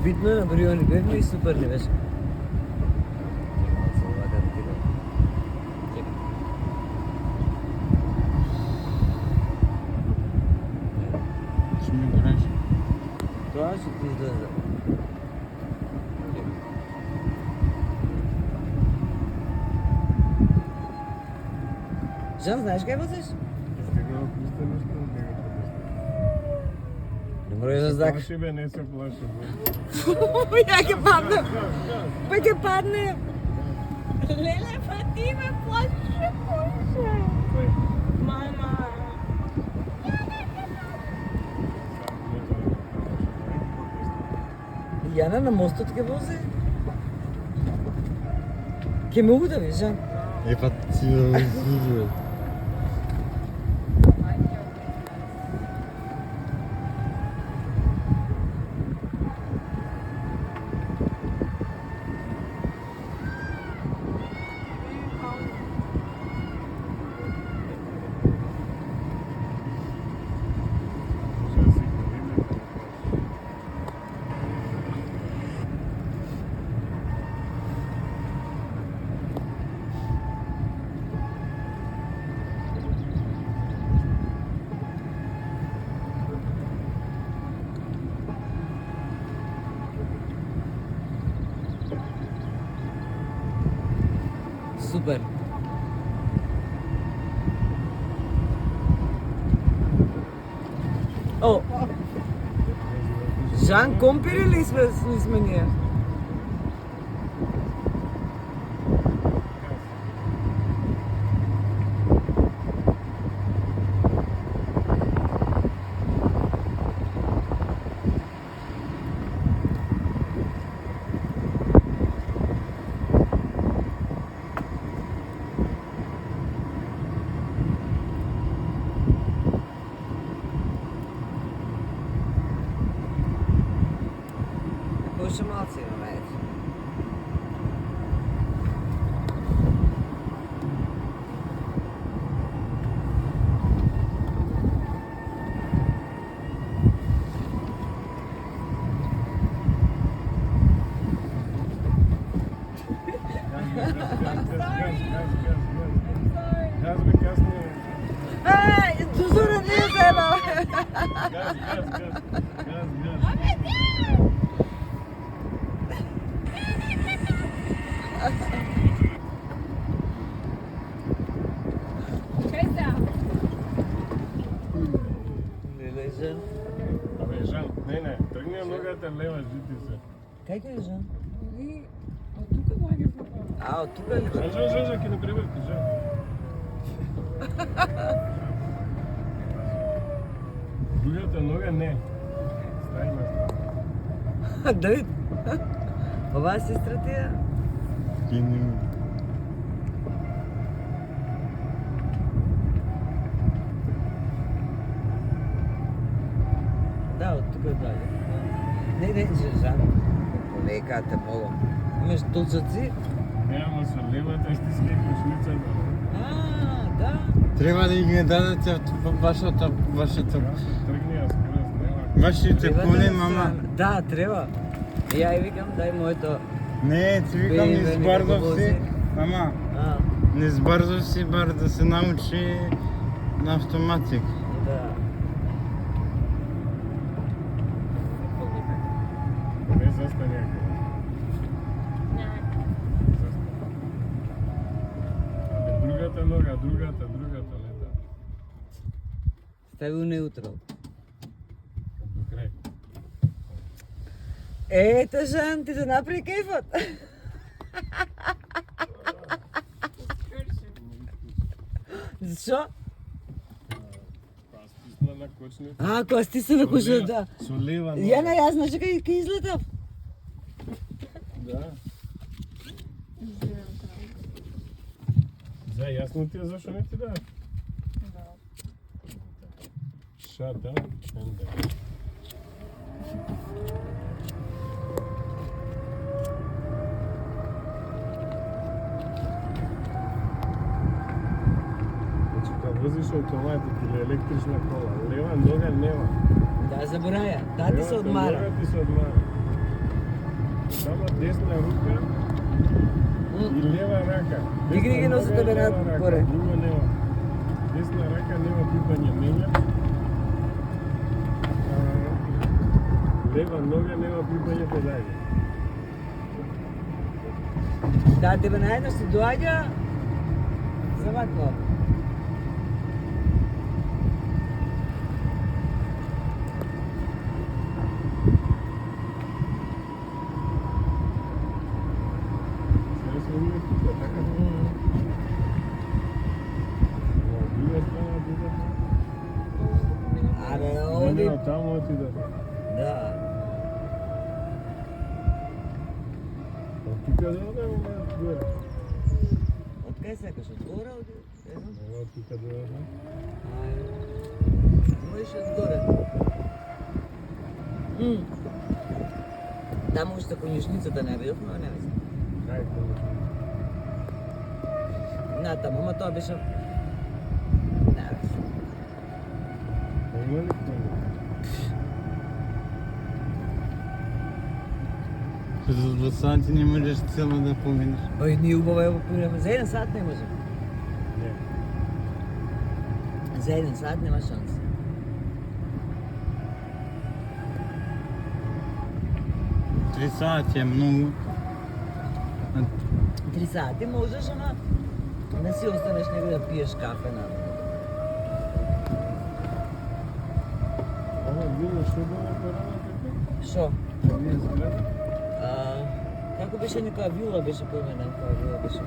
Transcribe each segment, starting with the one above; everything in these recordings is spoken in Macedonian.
битно на Бриони бевме и супер не беше. Шуми гореш. Тоа што ти излезе. Жан, знаеш кај возиш? Не мораш да знак. Плаши бе, не се плаши бе. Ја ќе паднем. Па ќе паднем. Леле, па ти ме плашиш, Боже. Мама. Јана на мостот ќе вози. Ќе ме удави, Жан. Па ти да излиза. Супер. О! Жан, компири ли сме ние? Поше малци имаме, ето. Газ бе, каснее. Дозора не е заебала. Газ. Леле, Жан. Абе, Жан, не, тргни ја ногата лева, жити се. Кај е Жан? Од тука доаѓа папа. А, од тука ли? Жан, ќе не преврти, Жан. Другата нога не. Стај на страна. Давид. Ова сестра ти е? Кини. Да, од тука доаѓа. Не, Жан. Полека, те молам. Имаш толчаци? Не, ама со левата стискај кошницата. Да. Треба да ги дадете вашата Тргни ја скроз, нема. вашите Треба коли, да мама. се- Да, треба. Ја и викам, дај моето. Не, ти викам Бе, не бе, збързав не си. вози. Мама, А, не збързав си, бар да се научи на автоматик. да. Не застани ја. Абе, другата нога, другата лета. Стави у неутрал. До крај. Ето, Жан, ти се направи кефот. Зашо? Па стисна на кочница. А, кога стисна на кушата, да. Со лева нога. Јана, јас знаеш кај излетав. Да. За јасно ти е зашо не ти дадат? Да. Shut up and down. Значи, кога возиш автоматик или електрична кола, лева нога нема. Да, забораја. Да, ти се Левата одмара. нога ти се одмара. Само десна рука и лева рака. Дигни ги Десна носите нога, бе лева над рака. горе. Друго нема. Десна рака нема пипање менја. Лева нога нема пипање подајде. Да, тебе наедно се доаѓа за вакво. Сега се уме тука, така? Во друга страна, друга страна. Абе, Не, овде... не, таму отида. Да. Од тука да одам, горе. Од кај сакаш? Од горе? Од... Не знам. Ево, од тука да одам. Ајде. Можеш од горе. Таму уште конјушницата не видов, но не вezi. Кај тоа? Натаму, ама тоа беше... Не вези. Има ли тоа? За 2 сати не можеш цело да поминеш. Ој, ние убаво ја поминавме. За 1 сат не може. Не. За 1 сат нема шанс. Три сати е многу. 3 сати можеш, ама не си останеш него да пиеш кафе на... Ама било што било порано така? Шо? Што не изгледа? Како беше некоја вила беше поименен, која вила беше?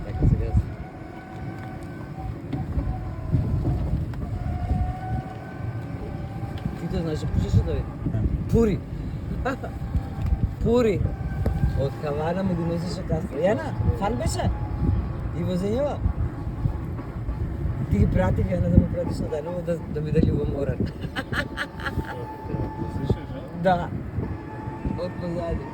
Така сега. Ти тоа знаеш, пушеше да ви? Пури. Пури. Од Хавана му го носеше кафе. Јана, фан беше? И возењава? Ти ги прати Јана да му пратиш на Тајново да ми да љубоморен. Слушаш, а? Да. Од позади.